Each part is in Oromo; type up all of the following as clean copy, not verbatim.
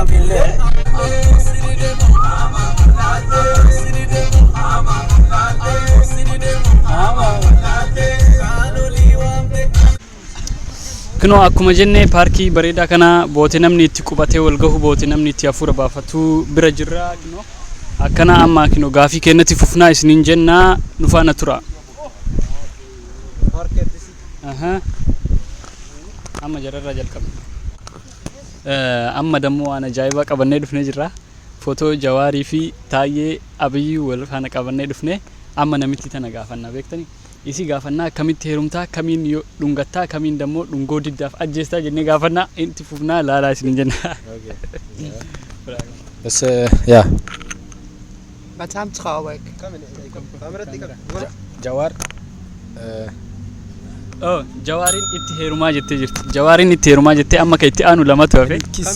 Kino akkuma jenne paarkii bareedaa kana boote namni itti qubatee wal gahu boote namni itti hafuura baafatu bira jirra kino akkana amma kino gaafii kennati fufnaa isiniin jenna nufaana tura. Amma jararraa jalqabna. Amma dammoo waan ajaa'ibaa qabannee dhufnee jirra. Footoo Jawaarii fi Taayyee Abiyyi wal faana qabannee dhufnee amma namitti tana gaafannaa beektanii. Isi gaafannaa akkamitti heerumtaa kamiin dhungattaa kamiin dammoo dhungoo diddaaf ajjeestaa jennee gaafannaa itti fufnaa laalaa isiniin jenna. Bas ja. Met hem trouw ik. Jawaar. Oh, Jawaarin itti heerumaa jettee jirti. Jawaarin itti heerumaa jettee amma ka itti aanu lamatu hafe. Kies.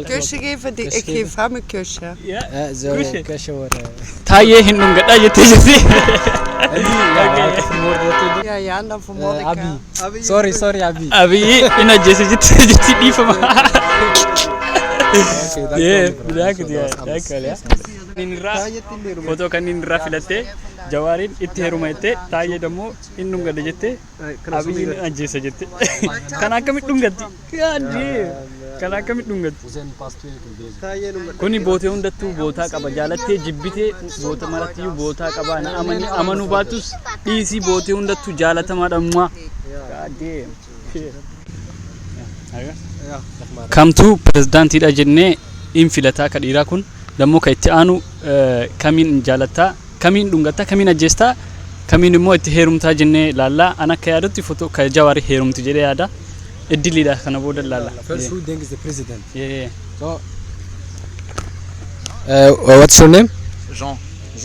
Kusje geven, ik geef hem een kusje. Ja, zo kusje worden. Taayyee hin dhungadhaa jettee jirti. Ja, en dan vermoord ik hem. Abi. Sorry, Abi. Abiyyi in ajjeese jettee jirti dhiifama. Footoo kan inni irraa filattee Jawaariin itti heeruma jettee Taayyee dammoo hin dhungada jettee Abiyyiin ajjeesa jette. Kan akkamitti dhungatti? Kan akkamitti dhungatti? Kuni bootee hundattuu bootaa qaba jaalattee jibbitee boota marattiyyuu bootaa qaba na amanuu baatus dhiisii bootee hundattuu jaalatamaadhammaa. Kamtuu pirezidaantiidha jennee in filataa ka dhiiraa kun dammoo ka itti aanu kamiin jaalataa kamiin dhungataa kamiin ajjeestaa kamiin immoo itti heerumtaa jennee laallaa ana akka yaadutti footoo ka Jawaarii heerumti jedhee yaada iddiliidha kana booda laallaa. First who thinks the president? Yeah. So what's your name? Jean.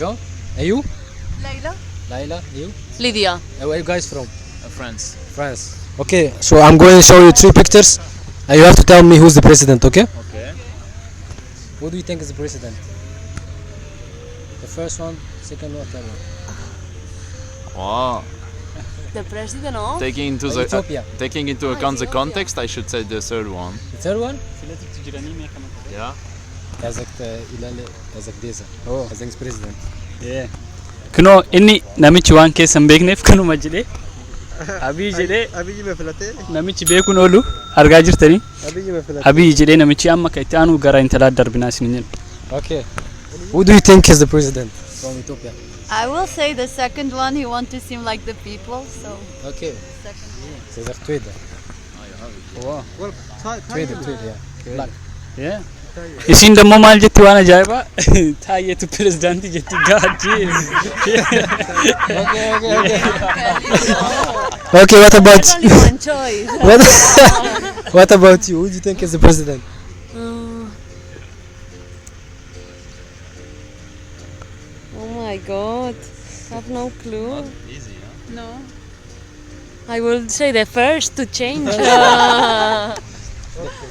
Jean? And you? Leila. Laila? You? Lydia. Where are you guys from? France. France. Okay, so I'm going to show you 3 pictures and you have to tell me who's the president, okay? Okay. Who do you think is the president? The first one, second one, third one. Wow. The president of Ethiopia. Taking into account the context, I should say the third one. The third one? Yeah. Kazakh Deza. Oh. Kazakh's president. Yeah. Kino inni namichi waan keessan beekneef kanuma jedhee Abiyyi jedhee Abiyyi me filate. namichi beekuun oolu argaa jirtanii. Abiyyi me filate. Abiyyi jedhee namichi amma ka itti aanu gara intalaa darbinaa isiniin jenna. Okay. Who do you think is the president from Ethiopia? I will say the second one. He wants to seem like the people, so Okay. second. Cesar Twede. Wow. Well, Twede, yeah. Black. Yeah. Isin dammoo maal jetti waan ajaa'ibaa Taayyeetu pirezidaantii jetti gaajjii. Okay, what about Only one choice. what about you? Who do you think is the president? Oh my God, I have no clue. Easy, huh? No. I will say the first to change.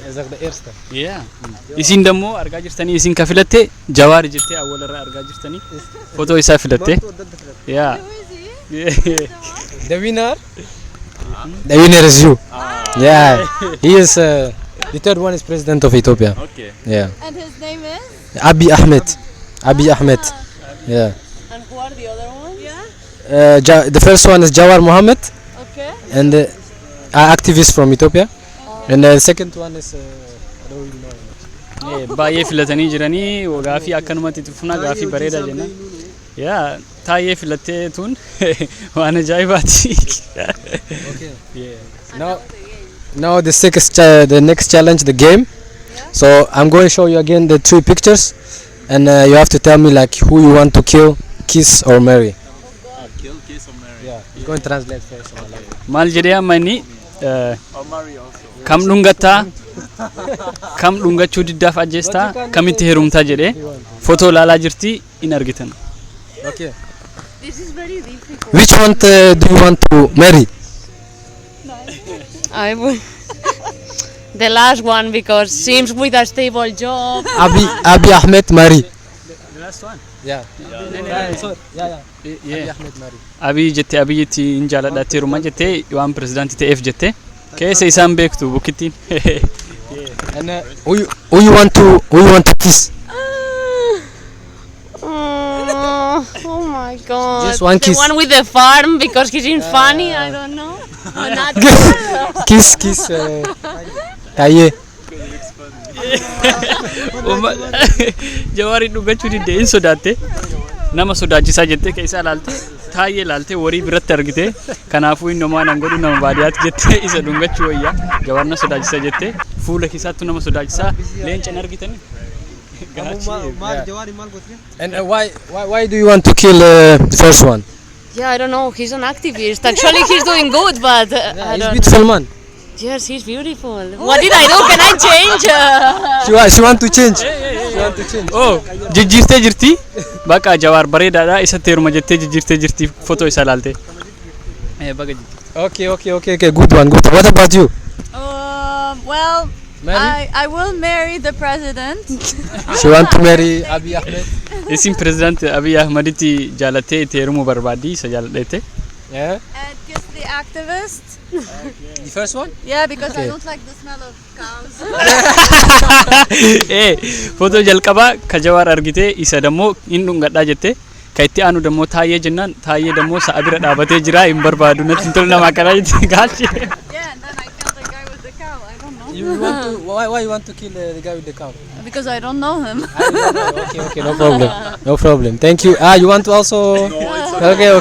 Cesar the eerste. Yeah. Isin dammoo argaa jirtanii isin ka filatte Jawaari jettee awwalarraa argaa jirtanii footoo isaa filatte. Yeah. The winner? The winner is you. Yeah. He is the third one is president of Ethiopia. Okay. Yeah. And his name is? Abiy Ahmed. Abiy Ahmed. Yeah. And who are the other ones? Yeah. The first one is Jawar Mohammed Okay. and activist from Ethiopia. And the second one is I don't really know much. Baay'ee filatanii jiranii gaafii akkanumatti tufnaa gaafii bareedaa jenna. Yeah, Taayyee filattee tun waan ajaa'ibaati. Okay. Yeah. Now the next challenge, the game. So I'm going to show you again the 3 pictures, and you have to tell me like who you want to kill, kiss or marry. Kill, kiss or marry? Yeah. You're going to translate first. Maal jedhee amma inni Or marry also. kam dhungattaa kam dhungachuu diddaaf ajjeestaa kamitti heerumtaa jedhee footoo laalaa jirti in argitan. Okay. This is very difficult. Which one do you want to marry? I will. The last one because seems with a stable job. Abiy Ahmed marry. The last one. Yeah. Sorry. Yeah. Abiy Ahmed marry. Abiyyi jettee Abiyyitti hin jaaladhatteeruma jettee waan pirezidaantii ta'eef jettee keessa isaan beektu bukkittiin. And who you want to kiss? Oh my god. Just one kiss. The one with the farm because he seems funny, I don't know. Or not. Kiss. Taye. Jawaariin dhugachuu didee hin sodaatte nama sodaachisaa jettee keessa ilaalte taayee ilaalte warii biratti argite kanaafuu inni homaa nan godhu nama baadiyyaatti jettee isa dhungachuu wayyaa jawaarna sodaachisa jettee fuula kisaattu nama sodaachisaa leenca hin argitani. And why do you want to kill the first one? Yeah, I don't know. He's an activist. Actually, he's doing good, but I He's don't. beautiful man. Yes, he's beautiful. What did I do? Can I change? She want to change. She want to change. Oh, jijjiirtee jirti bakka jawaar bareedaadha isatti heeruma jettee jijjiirtee jirti footoo isaa ilaalte. Baga jirti. Okay. Good one. What about you? Well, Mary? I will marry the president. She want to marry Abiy Ahmed. Isin pirezidaanti Abiy Ahmeditti jaalattee itti heerumuu barbaaddi isa jaaladheete. Yeah. And kiss the activist. The first one? Yeah, because Okay. I don't like the smell of cows. Footoo jalqabaa ka jawaar argite isa dammoo hin dhungadhaa jette ka itti aanu dammoo taayee jennaan taayee dammoo sa'a bira dhaabatee jira hin barbaadu natti hin tolle nama akkanaa jette gaachi. Yeah, and then I killed the guy with the cow. I don't know. You want to why you want to kill the guy with the cow? Because I don't know him. Okay, no problem. Thank you. You want to also?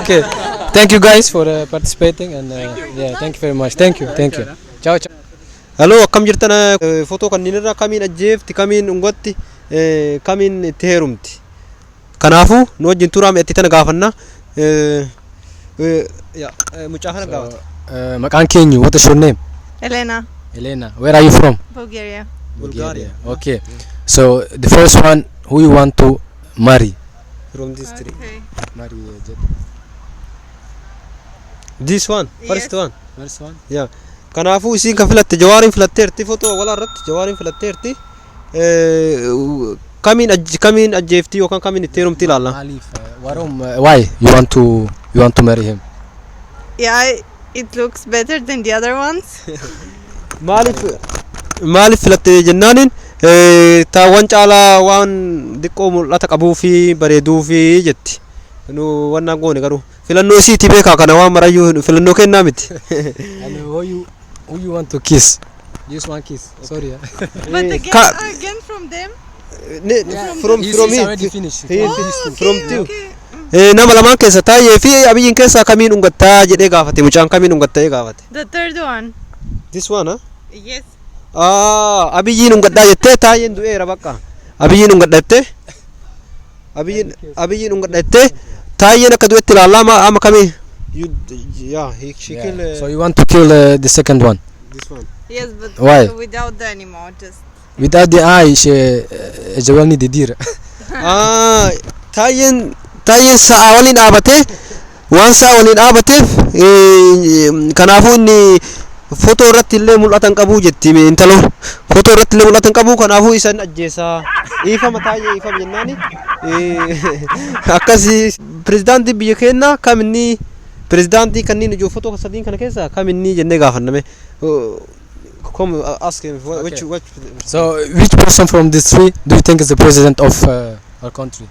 Okay. Thank you guys for participating and thank you very much. Thank you. Ciao. Hello, akkam jirtan footoo kanniinirra kamiin ajjeefti kamiin ungatti kamiin itti heerumti. Kanaafuu nu wajjin turaame itti tana gaafanna. Mucaa kana gaafata. Maqaan keenyu, what is your name? Elena, Elena. Where are you from? Bulgaria. Bulgaria. Okay. So the first one, who you want to marry? From this tree. Okay. Marry This one, first one. First one. Yeah. Kanaafuu isiin kan filatte jawaariin filatteerti footoo walaa irratti jawaariin filatteerti. Kamiin ajjeefti yookaan kamiin itti heerumti ilaalla. Why you want to marry him? Yeah, it looks better than the other ones. Maaliif filatte jennaaniin taawwan caalaa waan diqqoo mul'ata qabuu fi bareeduu fi jetti. Nu wannaan goone garuu filannoo isiitii beekaa kana waan marayyuu filannoo kennaa miti. And who you want to kiss? Just one kiss. Sorry. But again from them. From He's me. already finished. From you. Nama lamaan keessa taayee fi abiyyiin keessaa kamiin dhungattaa jedhee gaafate mucaan kamiin dhungattaa gaafate. The third one. This one, huh? Yes. Abiyyiin dhungadhaa jettee taayeen du'eera bakka. Abiyyiin dhungadhattee. Abiyyiin dhungadhattee taayeen akka du'etti ilaallaa ama kamii. She killed. So you want to kill the second one? This one. Yes, but Why? without the animal, just. Without the eye, jawalni didira. Taayeen sa'a waliin dhaabatee waan sa'a waliin dhaabateef kanaafuu inni footoo irratti illee mul'atan qabu jetti intalo footoo irratti illee mul'atan qabu kanaafuu isan ajjeesaa ifama taayee ifama jennaani akkasii pirezidaantii biyya keenyaa kaminni pirezidaantii kanneen ijoo footoo sadiin kana keessa kaminni jennee gaafanname. Come ask him which. So which person from these three do you think is the president of our country?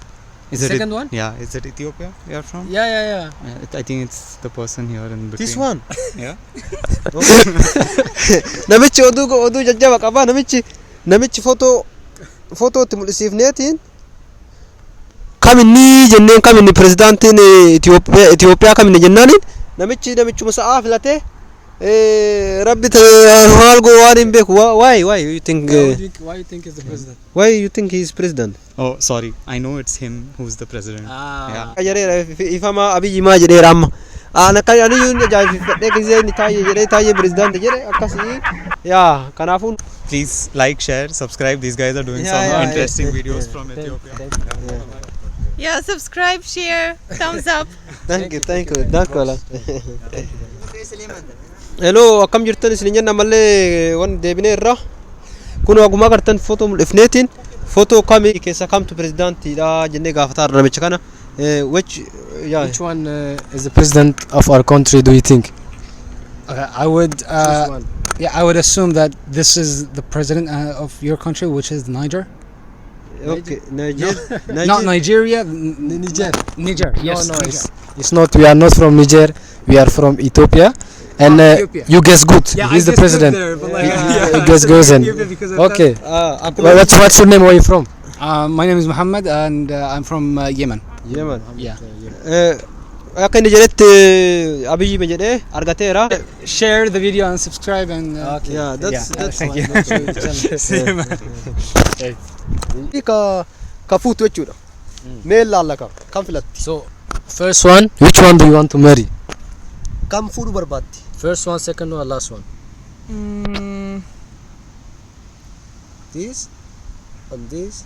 Is The it second one? Yeah, is it Ethiopia you are from? Yeah. I think it's the person here in between. This one. Yeah. Namichi oduu jajjaba qaba namichi footoo itti mul'isiifneetiin kaminni jenneen kaminni pirezidaantiin Itoophiyaa kaminni jennaaniin namichuma sa'aa filatee Rabbi maal go waan hin beeku. Why you think Why you think he's the president? why you think he is president? Oh, sorry. I know it's him who's the president. Yeah. Jedheera ifama abiyyi maa jedheera amma ana kan aniyyuu ajaa'ibsiifadhee gisee inni taayee jedhee taayee pirezidaantii jedhe akkasii yaa kanaafuu. Please like, share, subscribe. These guys are doing some interesting videos from Ethiopia. Yeah, subscribe, share, thumbs up. Thank you. Hello, akkam jirtan isin jenna mallee wan deebinee irra kun wagumaa gartan footoo mul'ifneetiin footoo kamii keessa kamtu pirezidaantiidha jennee gaafataa namicha kana. Which one is the president of our country do you think? Okay, I would Yeah, I would assume that this is the president of your country, which is Niger. Okay, Niger. Not Nigeria. Niger. Niger. Yes. No, Niger. it's not. We are not from Niger. We are from Ethiopia. And Ethiopia. you guess good. Yeah, He's I the guess president. good there, but like, You guess good. Okay. What's your name? Where are you from? My name is Muhammad, and I'm from Yemen. Yemen. Yeah. Akka inni jedhetti Abiyyi ma jedhee argateera. Share the video and subscribe and. Yeah, that's thank you. ka fuutu jechuudha. Mee laallaka kam filatti? So, first one. Which one do you want to marry? Kam fuudhu barbaaddi? First one, second one, last one. This and this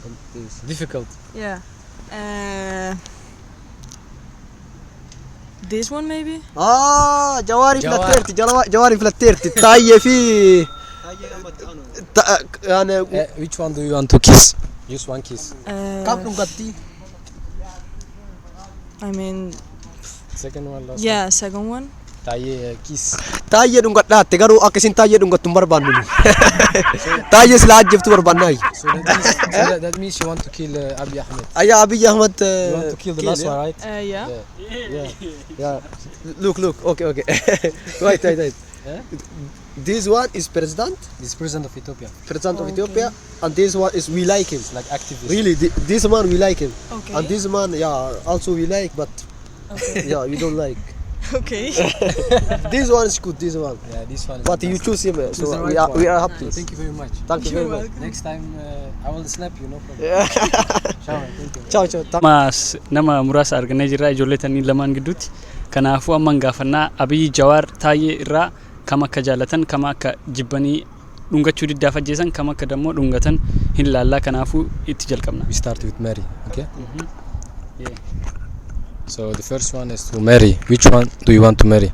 and this. Difficult. Yeah. This one maybe? Jawaari Jawaar. filatteerti. Jawaari filatteerti. Taayyee fi Which one do you want to kiss? Just one kiss. kam dhungatti? I mean, Second one, last yeah, second one. one. Taye kiss. Taayyee dhungadhaatte garuu akka isin taayyee dhungattu hin barbaannu. Taayyee silaa ajjiftu barbaannaayi. So that means you want to kill Abiy Ahmed. Ayyaa Abiyyi Ahmed. You want to kill the last one, right? Yeah. Yeah. Look. Okay. Wait. This one is president He's president of Ethiopia. of Ethiopia, and this one is we like him. Like activist. Really, this one we like him, Okay. and this one, yeah, also we like, but yeah, we don't like. Okay. This one is good. This one, Yeah, this one is but the you best. choose him, Choose the so right one. we are happy. Thank you very much. Thank you very much. Next time I will snap you, no problem. Ciao, thank you. Ciao. nama muraasa argannee jirra ijoollee tanii lamaan gidduutti. Kanaafuu amma gaafannaa Abiyyi Jawaar Taayyee irraa kam akka jaalatan kam akka jibbanii dhungachuu diddaaf ajjeesan kam akka dammoo dhungatan hin laallaa kanaafuu itti jalqabna. We start with Mary, okay? Yeah. So the first one is to marry. Which one do you want to marry?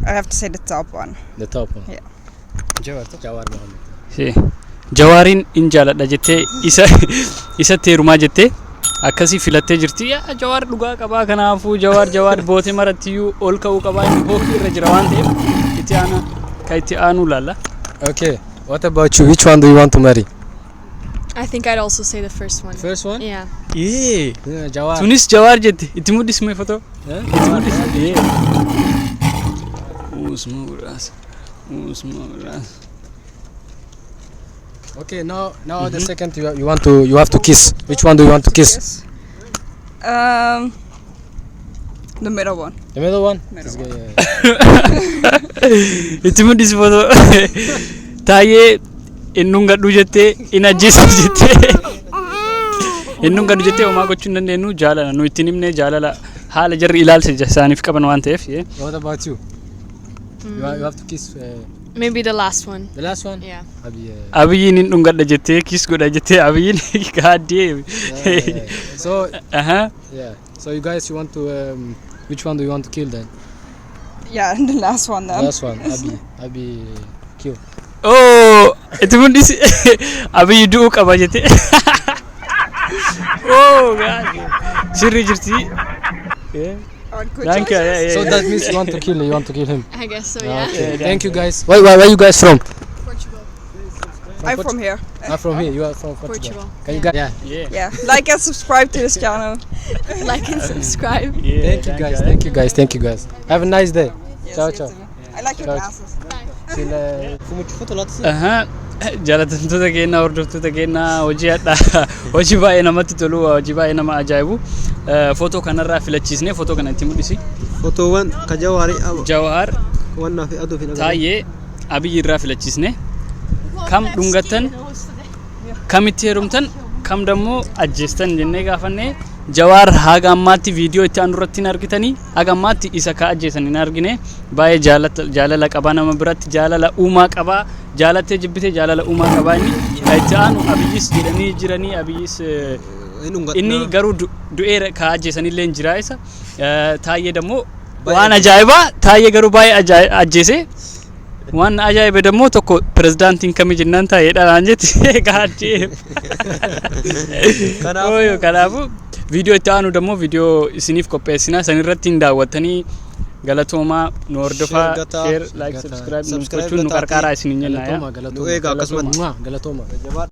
I have to say the top one. The top one. Yeah. Jawar Mohammed. Jawaariin in jaaladha jettee isa teerumaa jettee akkasii filattee jirti. Yaa Jawaar dhugaa qabaa kanaafuu Jawaar bootee marattiyyuu ol ka'uu qabaa inni bookii irra jira waan ta'eef itti aanu laalla. Okay. What about you? Which one do you want to marry? I think I'd also say the first one. First one? Yeah. Yeah, Jawar. Tunis Jawaar jette itti muddisme foto. Itti muddisme. Usmuras. Okay, now the second you have to kiss. Which one do you want to kiss? The middle one. The middle one? Middle This guy, Itti muddis foto. Taayyee innungadhu jettee in ajjeesa jettee. Innungadhu jettee homaa gochuu hin dandeenyu jaalala nu ittiin himne jaalala haala jarri ilaalcha isaaniif qaban waan ta'eef. What about you? You have to kiss. Maybe the last one. The last one? Yeah. Abiyyiin hin dhungadha jettee kiis godha jettee Abiyyiin gaaddee. So Yeah. So you guys, you want to which one do you want to kill then? Yeah, the last one then. Last one, Abi kill. Oh, itti muddis Abiyyi du'uu qaba jettee. Oh god. Sirri jirti. Thank you. So that means you want to kill him. I guess so, yeah. Okay. Thank you guys. Where are you guys from? Portugal. I'm from here. I'm from here. You are from Portugal. Can you guys? Yeah. Like and subscribe to this channel. Like and subscribe. Thank you guys. Have a nice day. Ciao. I like your glasses. Jaalatamtoota keenya hordoftoota keenya hojii baay'ee namatti tolu hojii baay'ee nama ajaa'ibu footoo kanarraa filachiisnee footoo kana itti mul'isi. Fotoowwan ka Jawaar wannaa fi aduu fi Taayyee Abiyyi irraa filachiisne kam dhungatan kam itti heerumtan kam dammoo ajjeestan jennee gaafannee Jawaar haga ammaatti viidiyoo itti aanu irratti hin argitanii haga ammaatti isa ka ajjeesan hin argine baay'ee jaalala qabaa nama biratti jaalala uumaa qabaa jaalattee jibbitee jaalala uumaa qabaa inni itti aanu Abiyyis jedhanii jiranii Abiyyis inni garuu du'ee ka ajjeesanillee hin jira isa Taayyee dammoo waan ajaa'ibaa Taayyee garuu baay'ee ajjeese waan ajaa'iba dammoo tokko pirezidaantiin kamii jennaan Taayyeedha naan jetti gaaddee kanaafuu viidiyoo itti aanu dammoo viidiyoo isiniif qopheessina sanirratti hin daawwattanii galatoomaa nu hordofaa Share gataa, share like gataa, subscribe nu subscribe gochuun nu gataa, gargaaraa isin jenna Galatoma, yaa galatoma. Egaa akkasumas Galatoma.